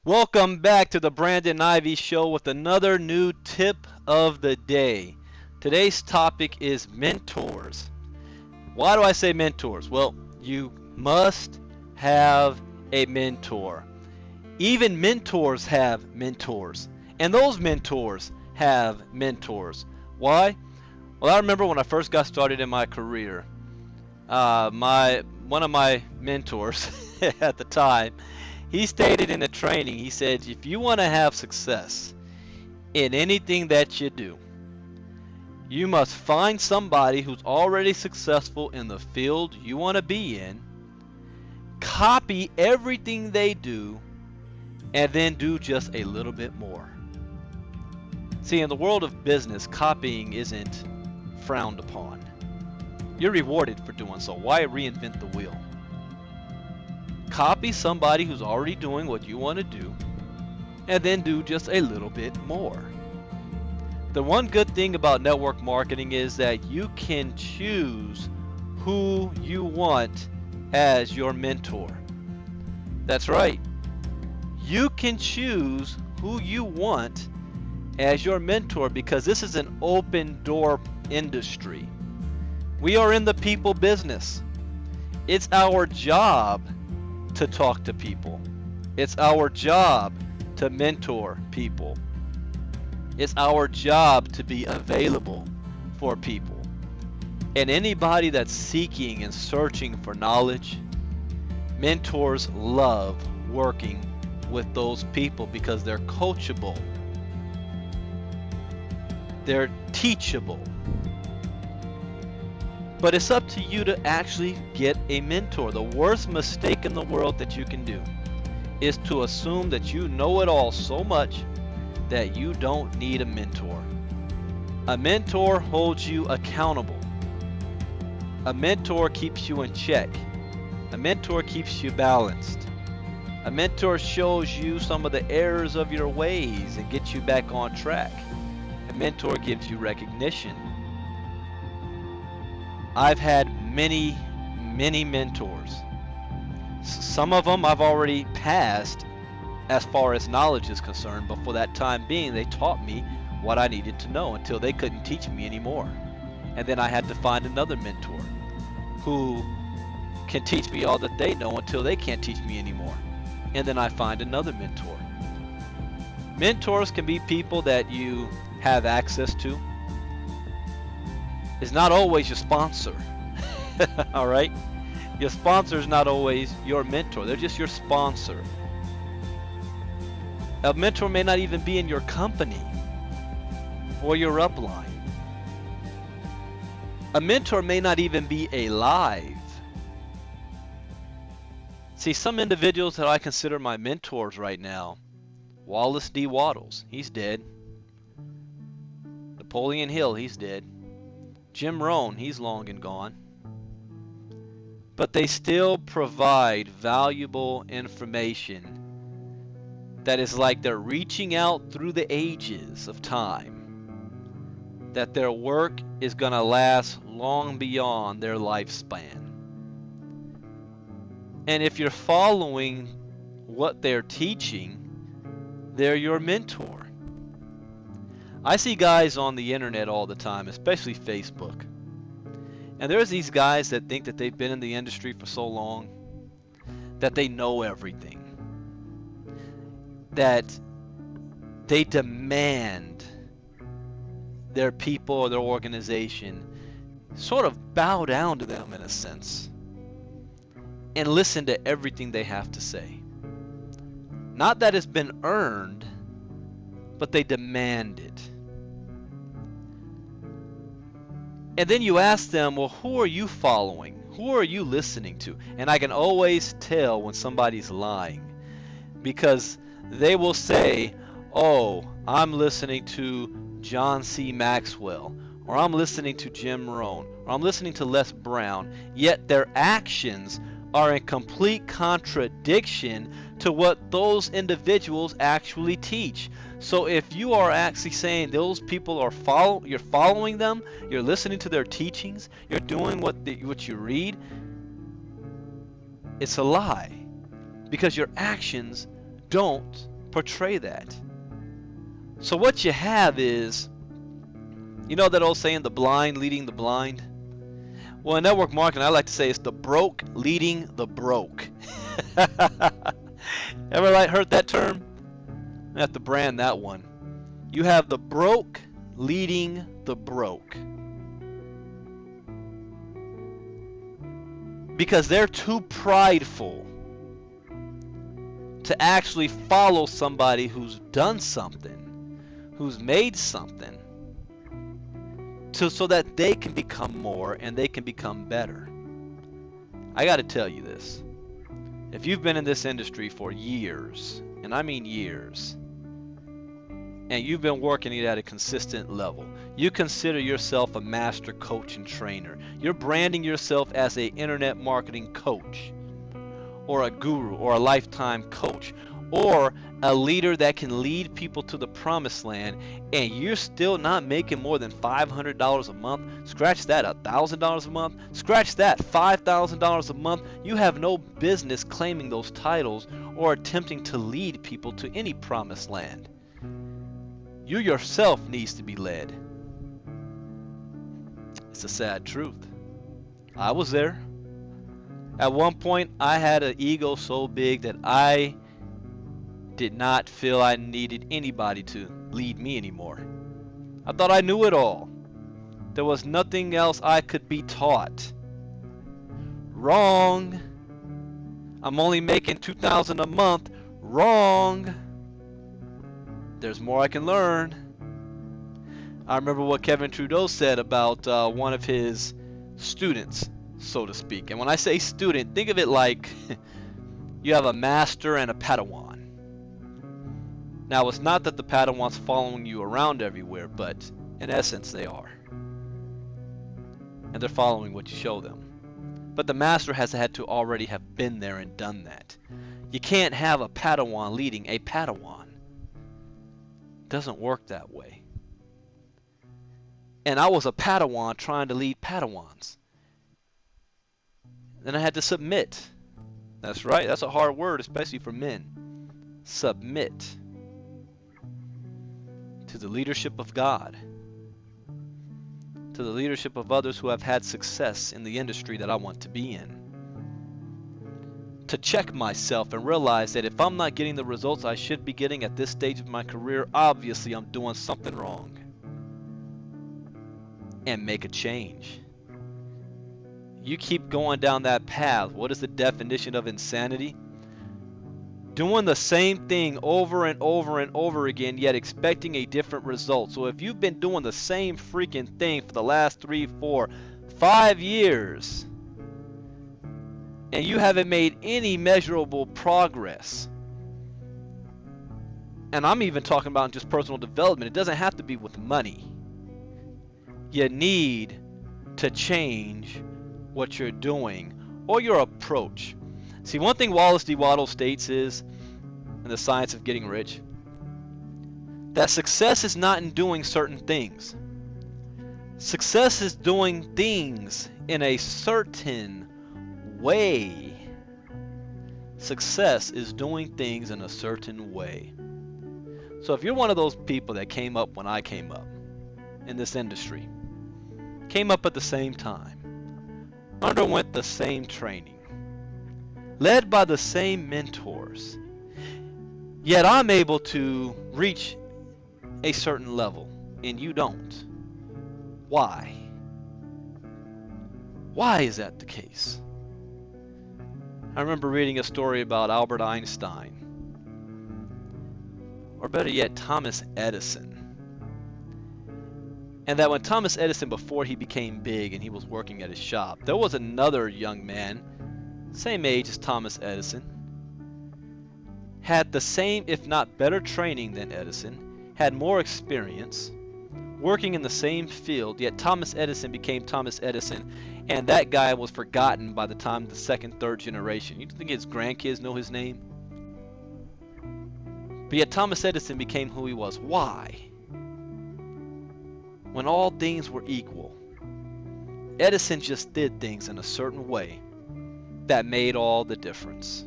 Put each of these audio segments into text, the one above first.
Welcome back to the Brandon Ivey Show with another new tip of the day. Today's topic is mentors. Why do I say mentors? Well, you must have a mentor. Even mentors have mentors, and those mentors have mentors. Why? Well, I remember when I first got started in my career, one of my mentors at the time, he stated in the training, he said, if you want to have success in anything that you do, you must find somebody who's already successful in the field you want to be in, copy everything they do, and then do just a little bit more. See, in the world of business, copying isn't frowned upon. You're rewarded for doing so. Why reinvent the wheel? Copy somebody who's already doing what you want to do, and then do just a little bit more. The one good thing about network marketing is that you can choose who you want as your mentor. That's right. You can choose who you want as your mentor because this is an open door industry. We are in the people business. It's our job to talk to people. It's our job to mentor people. It's our job to be available for people. And anybody that's seeking and searching for knowledge, mentors love working with those people because they're coachable. They're teachable. But it's up to you to actually get a mentor. The worst mistake in the world that you can do is to assume that you know it all so much that you don't need a mentor. A mentor holds you accountable. A mentor keeps you in check. A mentor keeps you balanced. A mentor shows you some of the errors of your ways and gets you back on track. A mentor gives you recognition. I've had many mentors. Some of them I've already passed as far as knowledge is concerned, but for that time being, they taught me what I needed to know until they couldn't teach me anymore. And then I had to find another mentor who can teach me all that they know until they can't teach me anymore. And then I find another mentor. Mentors can be people that you have access to. Is not always your sponsor. All right? Your sponsor is not always your mentor. They're just your sponsor. A mentor may not even be in your company or your upline. A mentor may not even be alive. See, some individuals that I consider my mentors right now, Wallace D. Wattles, he's dead. Napoleon Hill, he's dead. Jim Rohn, he's long and gone. But they still provide valuable information that is like they're reaching out through the ages of time. That their work is going to last long beyond their lifespan. And if you're following what they're teaching, they're your mentor. I see guys on the internet all the time, especially Facebook. And there's these guys that think that they've been in the industry for so long that they know everything. That they demand their people or their organization sort of bow down to them in a sense and listen to everything they have to say. Not that it's been earned, but they demand it. And then you ask them, well, who are you following? Who are you listening to? And I can always tell when somebody's lying because they will say, oh, I'm listening to John C. Maxwell, or I'm listening to Jim Rohn, or I'm listening to Les Brown, yet their actions are in complete contradiction to what those individuals actually teach. So if you are actually saying those people are you're following them, you're listening to their teachings, you're doing what you read, it's a lie, because your actions don't portray that. So what you have is, you know that old saying, the blind leading the blind? Well, in network marketing, I like to say it's the broke leading the broke. Ever heard that term? I have to brand that one. You have the broke leading the broke. Because they're too prideful to actually follow somebody who's done something, who's made something, so that they can become more and they can become better. I got to tell you this. If you've been in this industry for years, and I mean years, and you've been working it at a consistent level, you consider yourself a master coach and trainer, you're branding yourself as an internet marketing coach, or a guru, or a lifetime coach, or a leader that can lead people to the promised land, and you're still not making more than $500 a month, scratch that, $1,000 a month, scratch that, $5,000 a month, you have no business claiming those titles or attempting to lead people to any promised land. You yourself needs to be led. It's a sad truth. I was there. At one point, I had an ego so big that I did not feel I needed anybody to lead me anymore. I thought I knew it all. There was nothing else I could be taught. Wrong. I'm only making $2,000 a month. Wrong. There's more I can learn. I remember what Kevin Trudeau said about one of his students, so to speak. And when I say student, think of it like you have a master and a Padawan. Now, it's not that the Padawan's following you around everywhere, but in essence they are. And they're following what you show them. But the master has had to already have been there and done that. You can't have a Padawan leading a Padawan. It doesn't work that way. And I was a Padawan trying to lead Padawans. Then I had to submit. That's right, that's a hard word, especially for men. Submit to the leadership of God, to the leadership of others who have had success in the industry that I want to be in. To check myself and realize that if I'm not getting the results I should be getting at this stage of my career, obviously I'm doing something wrong. And make a change. You keep going down that path. What is the definition of insanity? Doing the same thing over and over and over again, yet expecting a different result. So if you've been doing the same freaking thing for the last 3, 4, 5 years, and you haven't made any measurable progress, and I'm even talking about just personal development, it doesn't have to be with money. You need to change what you're doing or your approach. See, one thing Wallace D. Waddell states is, in The Science of Getting Rich, that success is not in doing certain things. Success is doing things in a certain way. Success is doing things in a certain way. So if you're one of those people that came up when I came up in this industry, came up at the same time, underwent the same training, led by the same mentors, yet I'm able to reach a certain level and you don't. Why? Why is that the case? I remember reading a story about Albert Einstein, or better yet, Thomas Edison. And that when Thomas Edison, before he became big and he was working at his shop, there was another young man, same age as Thomas Edison, had the same, if not better training than Edison, had more experience, working in the same field, yet Thomas Edison became Thomas Edison, and that guy was forgotten by the time the second, third generation. You think his grandkids know his name? But yet Thomas Edison became who he was. Why? When all things were equal, Edison just did things in a certain way that made all the difference.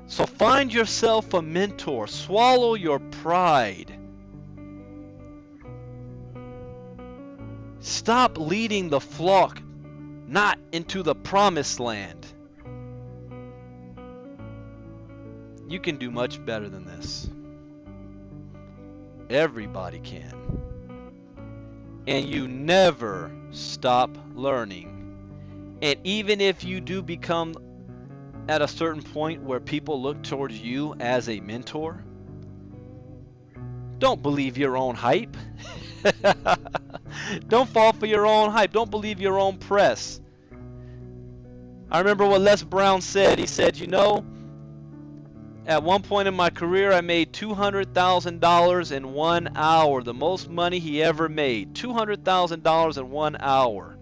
So find yourself a mentor. Swallow your pride. Stop leading the flock not into the promised land. You can do much better than this. Everybody can. And you never stop learning. And even if you do become at a certain point where people look towards you as a mentor, don't believe your own hype. Don't fall for your own hype. Don't believe your own press. I remember what Les Brown said. He said, you know, at one point in my career, I made $200,000 in 1 hour. The most money he ever made. $200,000 in 1 hour.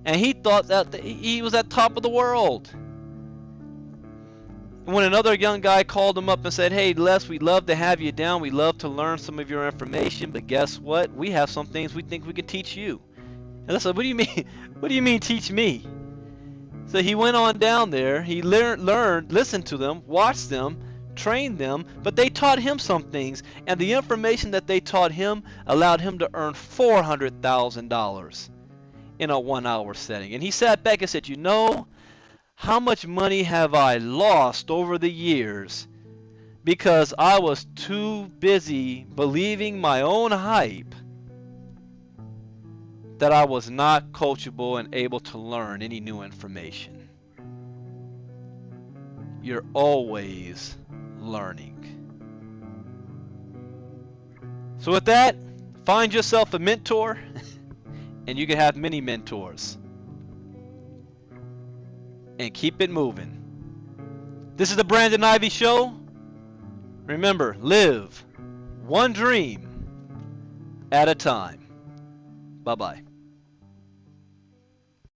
And he thought that he was at top of the world. And when another young guy called him up and said, hey, Les, we'd love to have you down. We'd love to learn some of your information. But guess what? We have some things we think we can teach you. And I said, what do you mean? What do you mean teach me? So he went on down there. He learned, listened to them, watched them, trained them. But they taught him some things. And the information that they taught him allowed him to earn $400,000 in a 1 hour setting. And he sat back and said, you know, how much money have I lost over the years because I was too busy believing my own hype that I was not coachable and able to learn any new information. You're always learning. So with that, find yourself a mentor, and you can have many mentors. And keep it moving. This is the Brandon Ivey Show. Remember, live one dream at a time. Bye-bye.